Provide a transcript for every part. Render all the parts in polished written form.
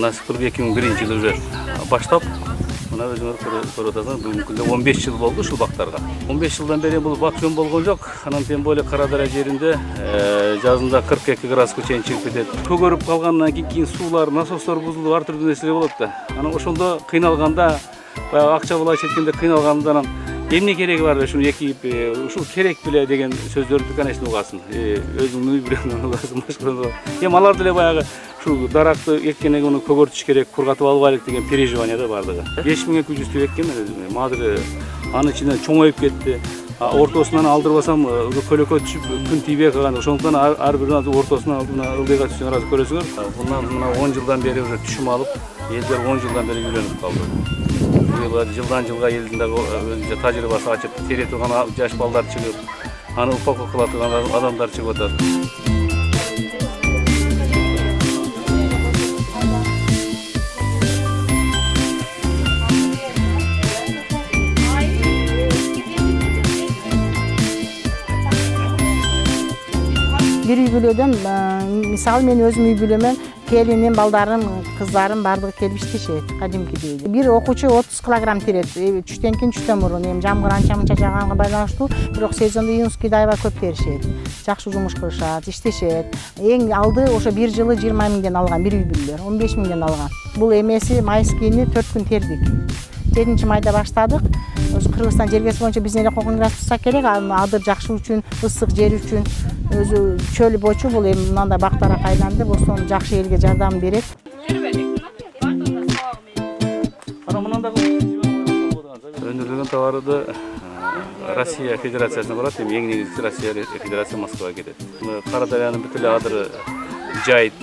насип кылып 2001-жылы уже баштап, мына өзүңөр көрүп атасыңар, бүгүнкү күндө 15 жыл болду ушул бактарга. 15 жылдан бери бул бак жөн болгон жок. Анан тем более Кара-Дара жеринде жазында 42 градуска чейин чыгып кетет. Көгөрүп калгандан кийин суулар, насостор бузулуп, ар түрдүү нерселер болот да. Анан ошондо кыйналганда, баягы акча булайча айтканда кыйналганда эмне кереги бар ушул ушул керек беле деген сөздөрдү конечно угасын. Өзүңнүн үй бүлөңдөн угасын, башкалардан. Эми алар деле баягы ушул даракты эккенеге уну көгөртүш керек, кургатып албайлык деген переживание да бардыгы. 5200 түп эккен мен өзүм. Азыр анын ичинен чоңоюп кетти. Ортосунан алдырбасам көлөкө түшүп күн тийбей калган. Ошондуктан ар биринин ортосунан алдына ылдыйга түшкөн азыр көрөсүңөр. Bundan мына 10 жылдан бери уже түшүм алып, элдер 10 жылдан бери үйлөнүп калды. Жылдан жылга элдин дагы өзүнчө тажрыйбасы ачып, тере турган жаш балдар чыгып, аны упак кыла турган адамдар чыгып атат. Bir үй бүлөдөн, мисалы мен өзүм үй бүлөмөн келиним, балдарым, кыздарым бардыгы келип иштешет, кадимкидей. Бир окуучу 30 килограмм терет, түштөн кийин түштөн мурун. Эми жамгыр анча мынча жааганга байланыштуу, бирок сезондо июнскийде аябай көп теришет. Жакшы жумуш кылышат, иштешет. Эң алды ошо бир жылы 20 миңден алган бир үй бүлөлөр, 15 миңден алган. Бул эмеси майскийни 4 күн тердик. 7-майда баштадык. Өзү Кыргызстан жергеси боюнча биздин эле кокон турса керек, адыр жакшы үчүн, ысык жер үчүн, өзү чөл бочу бул эми мындай бактара айланды, босон жакшы элге жардам берет. Өндүрүлгөн товарды Россия Федерациясына барат, эми эң негизгиси Россия Федерация Москвага кетет. Кара-Дарянын бүт эле адыры жайыт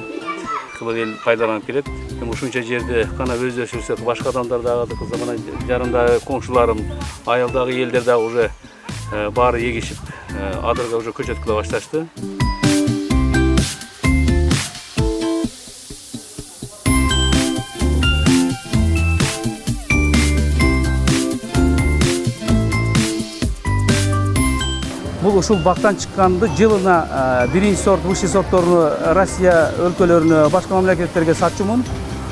кылып эл пайдаланып келет. Эми ушунча жерде гана өз өшүрсөк, башка адамдар дагы кызмана жарымдагы коңшуларым, айылдагы элдер дагы уже баары эгишип, адырга уже көчөт кыла башташты. Бул ушул бактан чыкканды жылына биринчи сорт, высший сортторуну Россия өлкөлөрүнө, башка мамлекеттерге сатчумун.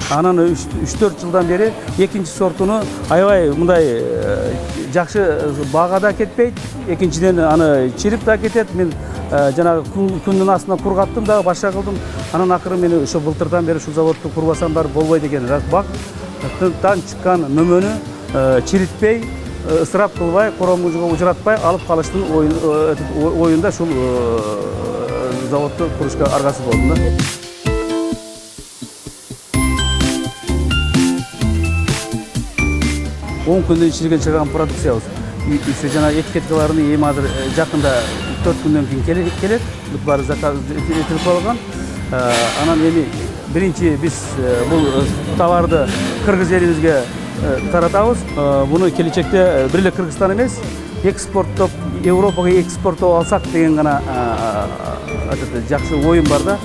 Анан 3-4 жылдан бери экинчи сортуну аябай мындай жакшы багада кетпейт. Экинчиден аны чирип да кетет. Мен жанагы күндүн астына кургаттым да, башка кылдым. Анан акыры мен ошо былтырдан бери ушул заводду курбасам бар болбойт экен. Бактан чыккан мөмөнү чиритпей, ысырап кылбай, коромужуга ужуратпай алып калыштын оюнда ушул заводду курушка аргасыз болдум да. 10 күндөн чирген чыган продукциябыз. Жана этикеткаларын эми азыр жакында 4 күндөн кийин келет. Бүт баары заказ этилип алган. Анан эми биринчи биз бул товарды кыргыз элибизге таратабыз. Буну келечекте бир эле Кыргызстан эмес, экспорттоп, Европага экспорттоп алсак деген гана жакшы оюм бар да.